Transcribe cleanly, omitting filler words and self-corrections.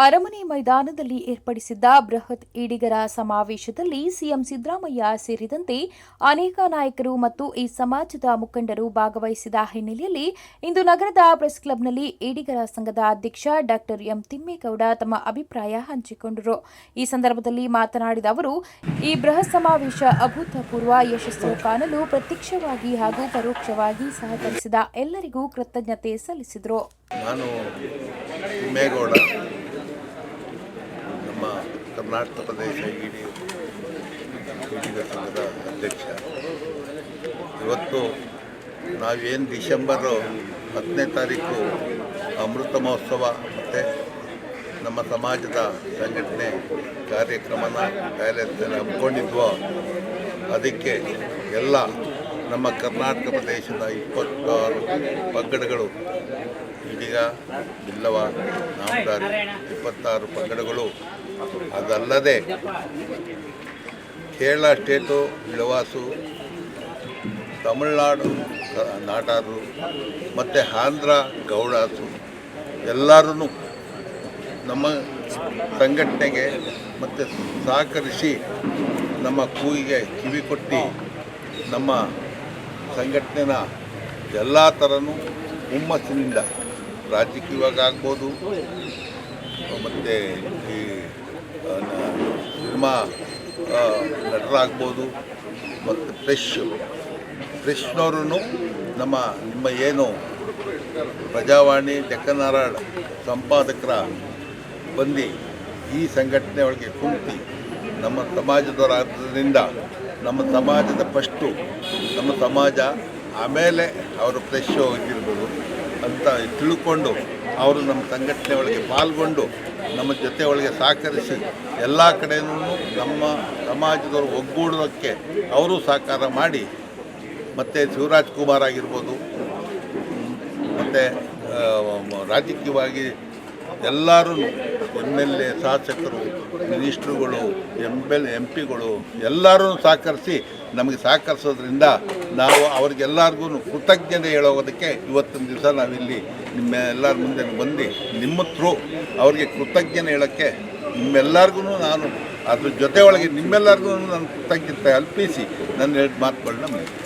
ಅರಮನೆ ಮೈದಾನದಲ್ಲಿ ಏರ್ಪಡಿಸಿದ್ದ ಬೃಹತ್ ಈಡಿಗರ ಸಮಾವೇಶದಲ್ಲಿ ಸಿಎಂ ಸಿದ್ದರಾಮಯ್ಯ ಸೇರಿದಂತೆ ಅನೇಕ ನಾಯಕರು ಮತ್ತು ಈ ಸಮಾಜದ ಮುಖಂಡರು ಭಾಗವಹಿಸಿದ ಹಿನ್ನೆಲೆಯಲ್ಲಿ ಇಂದು ನಗರದ ಪ್ರೆಸ್ ಕ್ಲಬ್ನಲ್ಲಿ ಈಡಿಗರ ಸಂಘದ ಅಧ್ಯಕ್ಷ ಡಾ ಎಂ ತಿಮ್ಮೇಗೌಡ ತಮ್ಮ ಅಭಿಪ್ರಾಯ ಹಂಚಿಕೊಂಡರು. ಈ ಸಂದರ್ಭದಲ್ಲಿ ಮಾತನಾಡಿದ ಅವರು, ಈ ಬೃಹತ್ ಸಮಾವೇಶ ಅಭೂತಪೂರ್ವ ಯಶಸ್ಸು ಕಾಣಲು ಪ್ರತ್ಯಕ್ಷವಾಗಿ ಹಾಗೂ ಪರೋಕ್ಷವಾಗಿ ಸಹಕರಿಸಿದ ಎಲ್ಲರಿಗೂ ಕೃತಜ್ಞತೆ ಸಲ್ಲಿಸಿದರು. ನಮ್ಮ ಕರ್ನಾಟಕ ಪ್ರದೇಶ ಈಡಿಗ ಸಂಘದ ಅಧ್ಯಕ್ಷ. ಇವತ್ತು ನಾವೇನು ಡಿಸೆಂಬರು 10ನೇ ತಾರೀಕು ಅಮೃತ ಮಹೋತ್ಸವ ಮತ್ತು ನಮ್ಮ ಸಮಾಜದ ಸಂಘಟನೆ ಕಾರ್ಯಕ್ರಮನ ಪ್ಯಾಲೇಸ್ನಲ್ಲಿ ಹಮ್ಮಿಕೊಂಡಿದ್ವೋ, ಅದಕ್ಕೆ ಎಲ್ಲ ನಮ್ಮ ಕರ್ನಾಟಕ ಪ್ರದೇಶದ 26 ಪಂಗಡಗಳು, ಈಡಿಗ, ಬಿಲ್ಲವ, ನಾಮದಾರಿ 26 ಪಂಗಡಗಳು, ಅದಲ್ಲದೆ ಕೇರಳ ಸ್ಟೇಟು ಇಳವಾಸು, ತಮಿಳುನಾಡು ನಾಟಾರು ಮತ್ತು ಆಂಧ್ರ ಗೌಡಾಸು ಎಲ್ಲರೂ ನಮ್ಮ ಸಂಘಟನೆಗೆ ಮತ್ತು ಸಹಕರಿಸಿ ನಮ್ಮ ಕೂಗಿಗೆ ಕಿವಿ ಕೊಟ್ಟು ನಮ್ಮ ಸಂಘಟನೆನ ಎಲ್ಲ ಥರನೂ ಹುಮ್ಮಸ್ಸಿನಿಂದ ರಾಜಕೀಯವಾಗ್ಬೋದು ಮತ್ತು ಈ ಸಿನಿಮಾ ನಟರಾಗ್ಬೋದು ಮತ್ತು ಪ್ರೆಶ್ನವರು ನಿಮ್ಮ ಏನು ಪ್ರಜಾವಾಣಿ ಡೆಕ್ಕನ್ ಹೆರಾಲ್ಡ್ ಸಂಪಾದಕರ ಬಂದು ಈ ಸಂಘಟನೆ ಒಳಗೆ ಕುಂತು ನಮ್ಮ ಸಮಾಜದವರಾದ್ದರಿಂದ ನಮ್ಮ ಸಮಾಜದ ಫಸ್ಟು ನಮ್ಮ ಸಮಾಜ, ಆಮೇಲೆ ಅವರು ಪ್ರೆಶ್ ಹೋಗಿರ್ಬೋದು ಅಂತ ತಿಳ್ಕೊಂಡು ಅವರು ನಮ್ಮ ಸಂಘಟನೆ ಒಳಗೆ ಪಾಲ್ಗೊಂಡು ನಮ್ಮ ಜೊತೆ ಒಳಗೆ ಸಹಕರಿಸಿ ಎಲ್ಲ ಕಡೆಯೂ ನಮ್ಮ ಸಮಾಜದವರು ಒಗ್ಗೂಡೋಕ್ಕೆ ಅವರು ಸಹಕಾರ ಮಾಡಿ, ಮತ್ತು ಶಿವರಾಜ್ ಕುಮಾರ್ ಆಗಿರ್ಬೋದು, ಮತ್ತು ರಾಜಕೀಯವಾಗಿ ಎಲ್ಲರೂ MLA, ಶಾಸಕರು, ಮಿನಿಸ್ಟ್ರುಗಳು, MP ಗಳು ಎಲ್ಲರೂ ಸಹಕರಿಸಿ ನಮಗೆ ಸಹಕರಿಸೋದ್ರಿಂದ ನಾವು ಅವ್ರಿಗೆಲ್ಲರಿಗೂ ಕೃತಜ್ಞತೆ ಹೇಳೋದಕ್ಕೆ ಇವತ್ತಿನ ದಿವಸ ನಾವಿಲ್ಲಿ ನಿಮ್ಮೆಲ್ಲರ ಮುಂದೆ ಬಂದು ನಿಮ್ಮ ಥ್ರೂ ಅವ್ರಿಗೆ ಕೃತಜ್ಞತೆ ಹೇಳೋಕ್ಕೆ ನಿಮ್ಮೆಲ್ಲರಿಗೂ ನಾನು ಅದ್ರ ಜೊತೆ ಒಳಗೆ ನಿಮ್ಮೆಲ್ಲರಿಗೂ ನಾನು ಕೃತಜ್ಞತೆ ಅರ್ಪಿಸಿ ನನ್ನ 2 ಮಾತುಗಳನ್ನ